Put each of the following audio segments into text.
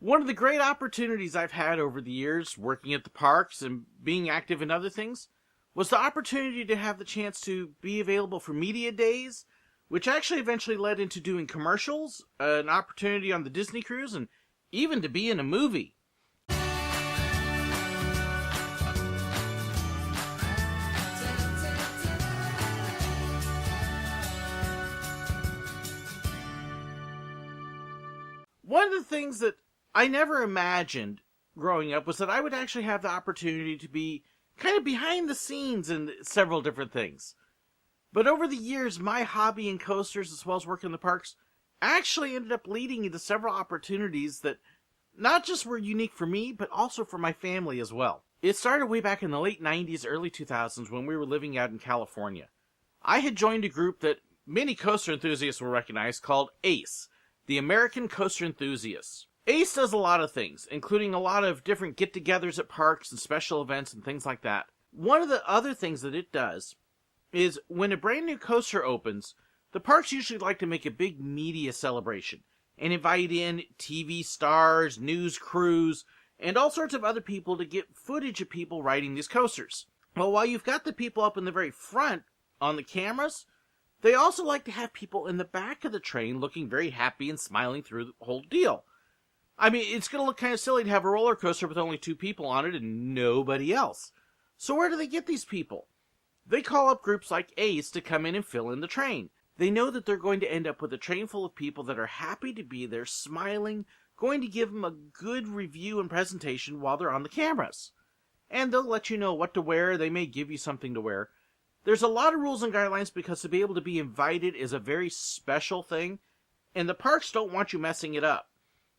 One of the great opportunities I've had over the years, working at the parks and being active in other things, was the opportunity to have the chance to be available for media days, which actually eventually led into doing commercials, an opportunity on the Disney cruise, and even to be in a movie. One of the things that I never imagined growing up was that I would actually have the opportunity to be kind of behind the scenes in several different things. But over the years, my hobby in coasters as well as working in the parks actually ended up leading into several opportunities that not just were unique for me, but also for my family as well. It started way back in the late 90s, early 2000s when we were living out in California. I had joined a group that many coaster enthusiasts will recognize called ACE, the American Coaster Enthusiasts. ACE does a lot of things, including a lot of different get-togethers at parks and special events and things like that. One of the other things that it does is when a brand new coaster opens, the parks usually like to make a big media celebration and invite in TV stars, news crews, and all sorts of other people to get footage of people riding these coasters. Well, while you've got the people up in the very front on the cameras, they also like to have people in the back of the train looking very happy and smiling through the whole deal. I mean, it's going to look kind of silly to have a roller coaster with only 2 people on it and nobody else. So where do they get these people? They call up groups like ACE to come in and fill in the train. They know that they're going to end up with a train full of people that are happy to be there, smiling, going to give them a good review and presentation while they're on the cameras. And they'll let you know what to wear. They may give you something to wear. There's a lot of rules and guidelines because to be able to be invited is a very special thing, and the parks don't want you messing it up.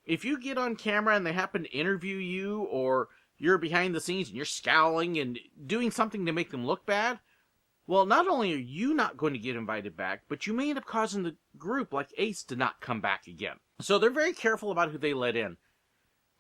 If you get on camera and they happen to interview you, or you're behind the scenes and you're scowling and doing something to make them look bad, well, not only are you not going to get invited back, but you may end up causing the group like ACE to not come back again. So they're very careful about who they let in.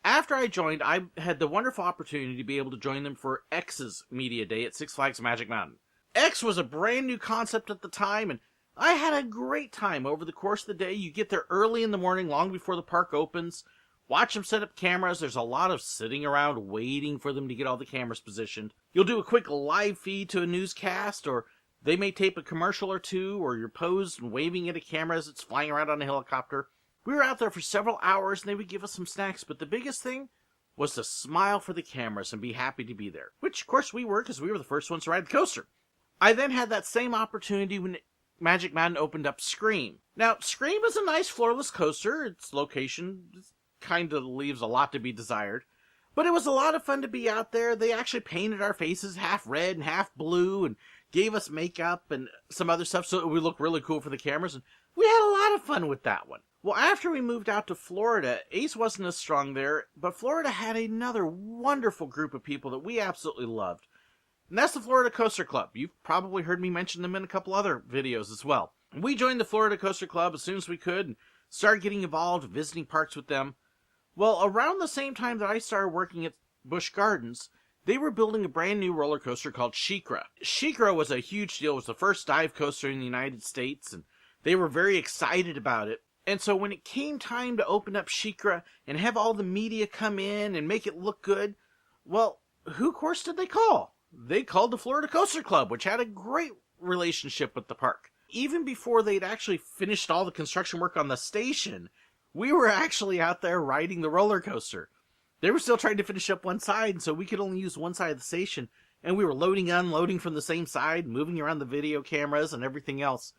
After I joined, I had the wonderful opportunity to be able to join them for X's Media Day at Six Flags Magic Mountain. X was a brand new concept at the time, and I had a great time over the course of the day. You get there early in the morning, long before the park opens. Watch them set up cameras. There's a lot of sitting around waiting for them to get all the cameras positioned. You'll do a quick live feed to a newscast, or they may tape a commercial or two, or you're posed and waving at a camera as it's flying around on a helicopter. We were out there for several hours, and they would give us some snacks, but the biggest thing was to smile for the cameras and be happy to be there. Which, of course, we were, because we were the first ones to ride the coaster. I then had that same opportunity when Magic Mountain opened up Scream. Now, Scream is a nice floorless coaster. Its location kind of leaves a lot to be desired. But it was a lot of fun to be out there. They actually painted our faces half red and half blue and gave us makeup and some other stuff so it would look really cool for the cameras. And we had a lot of fun with that one. Well, after we moved out to Florida, Ace wasn't as strong there, but Florida had another wonderful group of people that we absolutely loved. And that's the Florida Coaster Club. You've probably heard me mention them in a couple other videos as well. We joined the Florida Coaster Club as soon as we could and started getting involved, visiting parks with them. Well, around the same time that I started working at Busch Gardens, they were building a brand new roller coaster called SheiKra. SheiKra was a huge deal. It was the first dive coaster in the United States, and they were very excited about it. And so when it came time to open up SheiKra and have all the media come in and make it look good, well, who, of course, did they call? They called the Florida Coaster Club, which had a great relationship with the park. Even before they'd actually finished all the construction work on the station, we were actually out there riding the roller coaster. They were still trying to finish up one side, and so we could only use one side of the station, and we were loading and unloading from the same side, moving around the video cameras and everything else.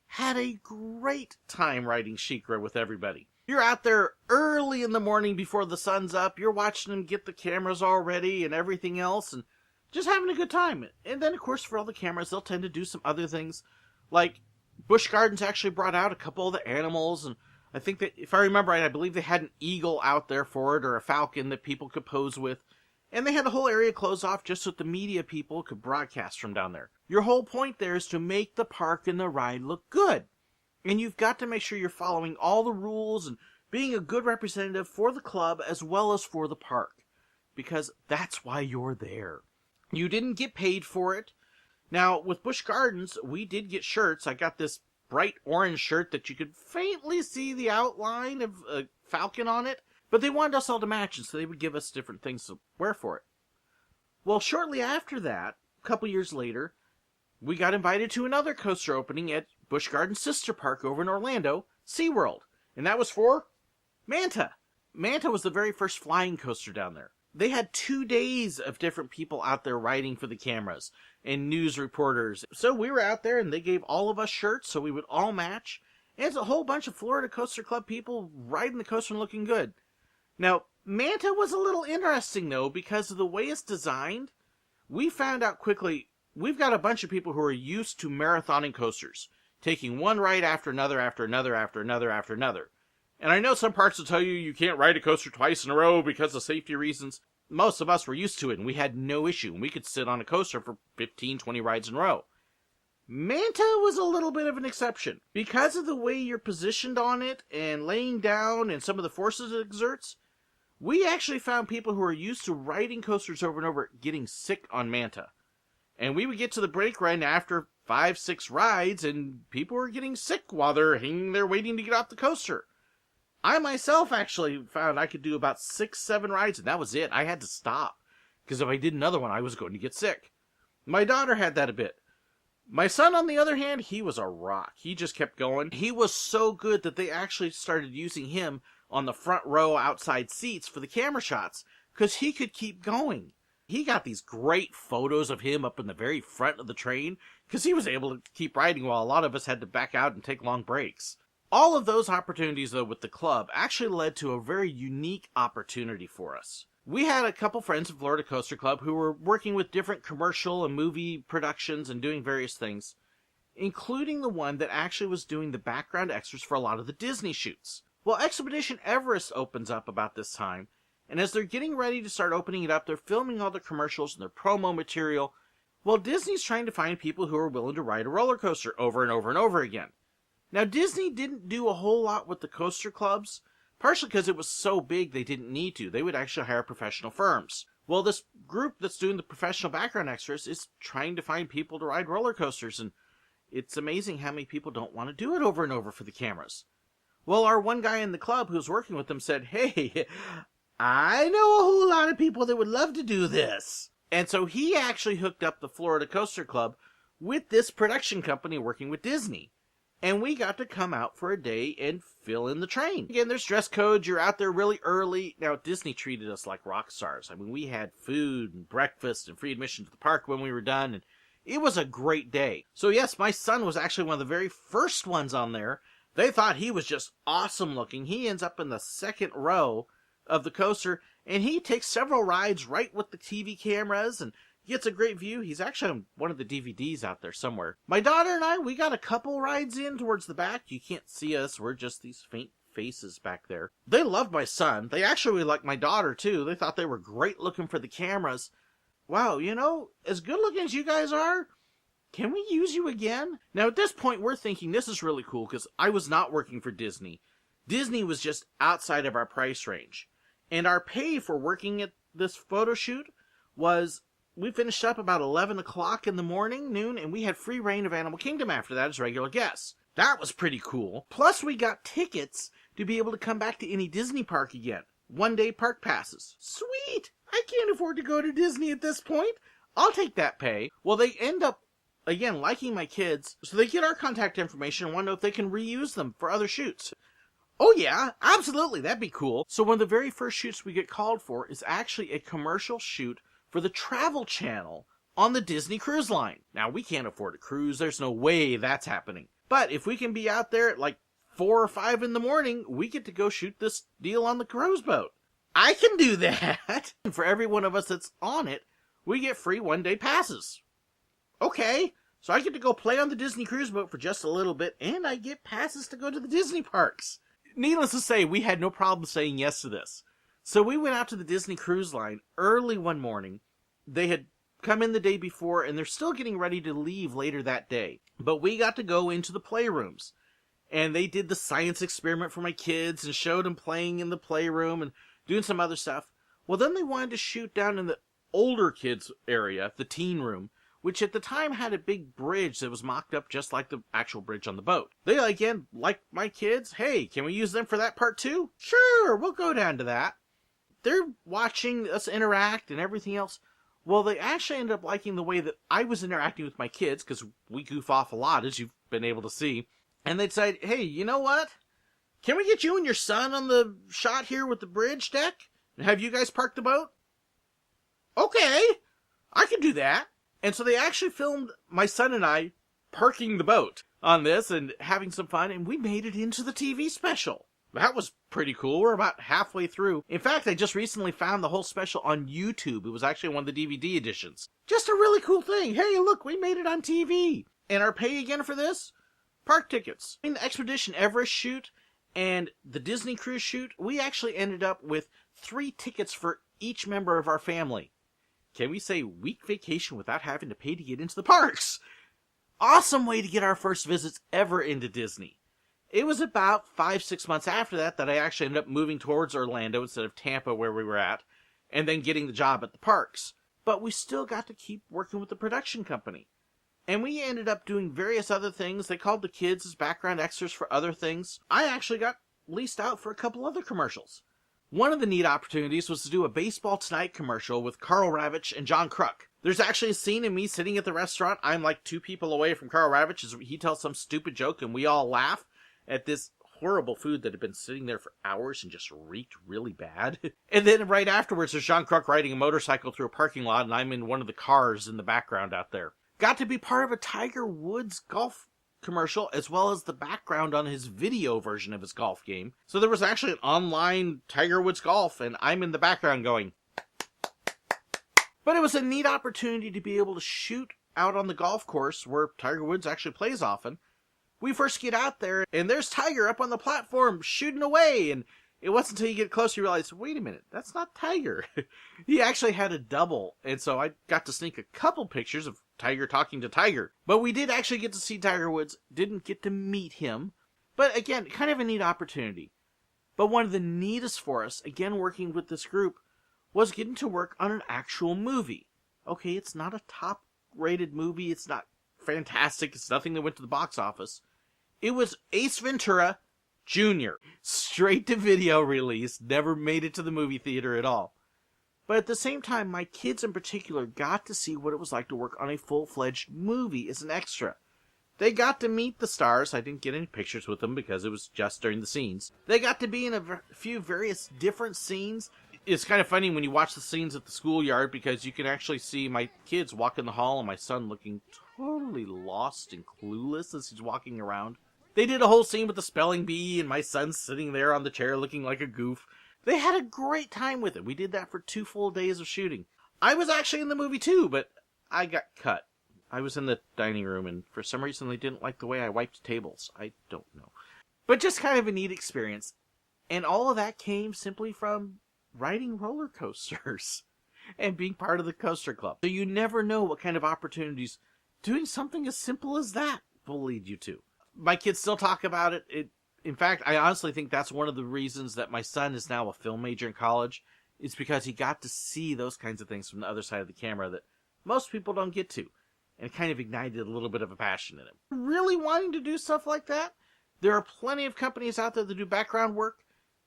Had a great time riding SheiKra with everybody. You're out there early in the morning before the sun's up, you're watching them get the cameras all ready and everything else, and just having a good time. And then, of course, for all the cameras, they'll tend to do some other things. Like, Busch Gardens actually brought out a couple of the animals, and I think that, if I remember right, I believe they had an eagle out there for it, or a falcon that people could pose with. And they had the whole area closed off just so that the media people could broadcast from down there. Your whole point there is to make the park and the ride look good. And you've got to make sure you're following all the rules and being a good representative for the club as well as for the park. Because that's why you're there. You didn't get paid for it. Now, with Busch Gardens, we did get shirts. I got this bright orange shirt that you could faintly see the outline of a falcon on it. But they wanted us all to match, and so they would give us different things to wear for it. Well, shortly after that, a couple years later, we got invited to another coaster opening at Busch Gardens Sister Park over in Orlando, SeaWorld. And that was for Manta. Manta was the very first flying coaster down there. They had 2 days of different people out there riding for the cameras and news reporters. So we were out there and they gave all of us shirts so we would all match. And it's a whole bunch of Florida Coaster Club people riding the coaster and looking good. Now, Manta was a little interesting though because of the way it's designed. We found out quickly we've got a bunch of people who are used to marathoning coasters, taking one ride after another, after another, after another, after another. And I know some parts will tell you you can't ride a coaster twice in a row because of safety reasons. Most of us were used to it, and we had no issue. And we could sit on a coaster for 15, 20 rides in a row. Manta was a little bit of an exception. Because of the way you're positioned on it, and laying down, and some of the forces it exerts, we actually found people who are used to riding coasters over and over getting sick on Manta. And we would get to the brake run after 5, 6 rides, and people were getting sick while they're hanging there waiting to get off the coaster. I myself actually found I could do about 6, 7 rides, and that was it. I had to stop, because if I did another one, I was going to get sick. My daughter had that a bit. My son, on the other hand, he was a rock. He just kept going. He was so good that they actually started using him on the front row outside seats for the camera shots, because he could keep going. He got these great photos of him up in the very front of the train, because he was able to keep riding while a lot of us had to back out and take long breaks. All of those opportunities, though, with the club actually led to a very unique opportunity for us. We had a couple friends in Florida Coaster Club who were working with different commercial and movie productions and doing various things, including the one that actually was doing the background extras for a lot of the Disney shoots. Well, Expedition Everest opens up about this time, and as they're getting ready to start opening it up, they're filming all the commercials and their promo material. Well, Disney's trying to find people who are willing to ride a roller coaster over and over and over again. Now, Disney didn't do a whole lot with the coaster clubs, partially because it was so big they didn't need to. They would actually hire professional firms. Well, this group that's doing the professional background extras is trying to find people to ride roller coasters, and it's amazing how many people don't want to do it over and over for the cameras. Well, our one guy in the club who was working with them said, "Hey, I know a whole lot of people that would love to do this." And so he actually hooked up the Florida Coaster Club with this production company working with Disney. And we got to come out for a day and fill in the train. Again, there's dress codes. You're out there really early. Now, Disney treated us like rock stars. I mean, we had food and breakfast and free admission to the park when we were done. And it was a great day. So, yes, my son was actually one of the very first ones on there. They thought he was just awesome looking. He ends up in the second row of the coaster. And he takes several rides right with the TV cameras and gets a great view. He's actually on one of the DVDs out there somewhere. My daughter and I, we got a couple rides in towards the back. You can't see us. We're just these faint faces back there. They loved my son. They actually liked my daughter, too. They thought they were great looking for the cameras. Wow, you know, as good looking as you guys are, can we use you again? Now, at this point, we're thinking this is really cool because I was not working for Disney. Disney was just outside of our price range. And our pay for working at this photo shoot was, we finished up about 11 o'clock in the morning, noon, and we had free reign of Animal Kingdom after that as regular guests. That was pretty cool. Plus, we got tickets to be able to come back to any Disney park again. 1-day park passes. Sweet! I can't afford to go to Disney at this point. I'll take that pay. Well, they end up, again, liking my kids, so they get our contact information and want to know if they can reuse them for other shoots. Oh yeah, absolutely, that'd be cool. So one of the very first shoots we get called for is actually a commercial shoot for the Travel Channel on the Disney Cruise Line. Now, we can't afford a cruise. There's no way that's happening. But if we can be out there at like 4 or 5 in the morning, we get to go shoot this deal on the cruise boat. I can do that. And for every one of us that's on it, we get free 1-day passes. Okay, so I get to go play on the Disney cruise boat for just a little bit, and I get passes to go to the Disney parks. Needless to say, we had no problem saying yes to this. So we went out to the Disney Cruise Line early one morning. They had come in the day before, and they're still getting ready to leave later that day. But we got to go into the playrooms. And they did the science experiment for my kids and showed them playing in the playroom and doing some other stuff. Well, then they wanted to shoot down in the older kids area, the teen room, which at the time had a big bridge that was mocked up just like the actual bridge on the boat. They, again, like my kids, hey, can we use them for that part too? Sure, we'll go down to that. They're watching us interact and everything else. Well, they actually ended up liking the way that I was interacting with my kids, because we goof off a lot, as you've been able to see. And they decided, hey, you know what? Can we get you and your son on the shot here with the bridge deck? And have you guys park the boat? Okay, I can do that. And so they actually filmed my son and I parking the boat on this and having some fun, and we made it into the TV special. That was pretty cool. We're about halfway through. In fact, I just recently found the whole special on YouTube. It was actually one of the DVD editions. Just a really cool thing. Hey, look, we made it on TV. And our pay again for this? Park tickets. In the Expedition Everest shoot and the Disney cruise shoot, we actually ended up with 3 tickets for each member of our family. Can we say week vacation without having to pay to get into the parks? Awesome way to get our first visits ever into Disney. It was about 5-6 months after that I actually ended up moving towards Orlando instead of Tampa where we were at, and then getting the job at the parks. But we still got to keep working with the production company. And we ended up doing various other things. They called the kids as background extras for other things. I actually got leased out for a couple other commercials. One of the neat opportunities was to do a Baseball Tonight commercial with Carl Ravitch and John Kruk. There's actually a scene of me sitting at the restaurant. I'm like 2 people away from Carl Ravitch as he tells some stupid joke, and we all laugh at this horrible food that had been sitting there for hours and just reeked really bad. And then right afterwards, there's John Kruk riding a motorcycle through a parking lot, and I'm in one of the cars in the background out there. Got to be part of a Tiger Woods golf commercial, as well as the background on his video version of his golf game. So there was actually an online Tiger Woods golf, and I'm in the background going. But it was a neat opportunity to be able to shoot out on the golf course where Tiger Woods actually plays often. We first get out there, and there's Tiger up on the platform shooting away, and it wasn't until you get closer you realize, wait a minute, that's not Tiger. He actually had a double, and so I got to sneak a couple pictures of Tiger talking to Tiger. But we did actually get to see Tiger Woods, didn't get to meet him. But again, kind of a neat opportunity. But one of the neatest for us, again working with this group, was getting to work on an actual movie. Okay, it's not a top-rated movie, it's not fantastic, it's nothing that went to the box office. It was Ace Ventura Jr. Straight-to-video release, never made it to the movie theater at all. But at the same time, my kids in particular got to see what it was like to work on a full-fledged movie as an extra. They got to meet the stars. I didn't get any pictures with them because it was just during the scenes. They got to be in a few various different scenes. It's kind of funny when you watch the scenes at the schoolyard because you can actually see my kids walk in the hall and my son looking totally lost and clueless as he's walking around. They did a whole scene with the spelling bee and my son sitting there on the chair looking like a goof. They had a great time with it. We did that for 2 full days of shooting. I was actually in the movie too, but I got cut. I was in the dining room, and for some reason they didn't like the way I wiped tables. I don't know. But just kind of a neat experience. And all of that came simply from riding roller coasters and being part of the coaster club. So you never know what kind of opportunities doing something as simple as that will lead you to. My kids still talk about it. In fact, I honestly think that's one of the reasons that my son is now a film major in college. It's because he got to see those kinds of things from the other side of the camera that most people don't get to. And it kind of ignited a little bit of a passion in him. Really wanting to do stuff like that? There are plenty of companies out there that do background work.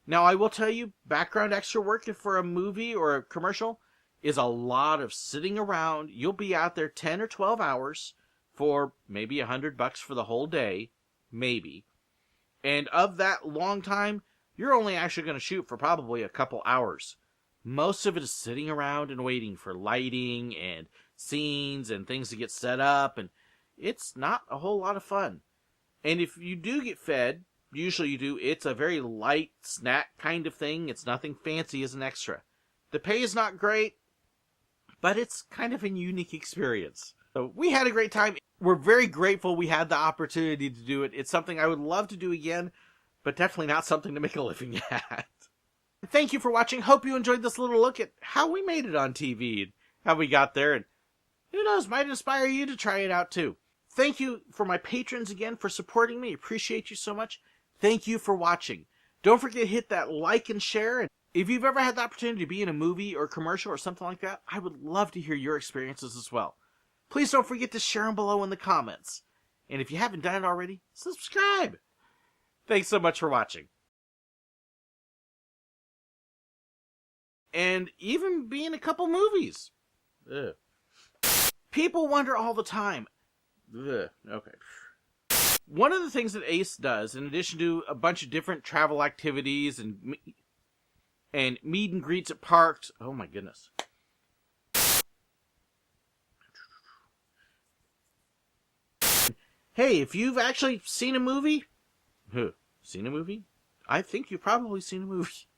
Now, I will tell you, background extra work for a movie or a commercial is a lot of sitting around. You'll be out there 10 or 12 hours for maybe $100 for the whole day. Maybe. And of that long time, you're only actually going to shoot for probably a couple hours. Most of it is sitting around and waiting for lighting and scenes and things to get set up, and it's not a whole lot of fun. And if you do get fed, usually you do, it's a very light snack kind of thing. It's nothing fancy as an extra. The pay is not great, but it's kind of a unique experience. So we had a great time. We're very grateful we had the opportunity to do it. It's something I would love to do again, but definitely not something to make a living at. Thank you for watching. Hope you enjoyed this little look at how we made it on TV and how we got there. And who knows, might inspire you to try it out too. Thank you for my patrons again for supporting me. Appreciate you so much. Thank you for watching. Don't forget to hit that like and share. And if you've ever had the opportunity to be in a movie or commercial or something like that, I would love to hear your experiences as well. please don't forget to share them below in the comments. And if you haven't done it already, subscribe. Thanks so much for watching. And even be in a couple movies. Ugh. People wonder all the time. Ugh. Okay. One of the things that Ace does, in addition to a bunch of different travel activities and meet and greets at parks, oh my goodness. Hey, if you've actually seen a movie, I think you've probably seen a movie.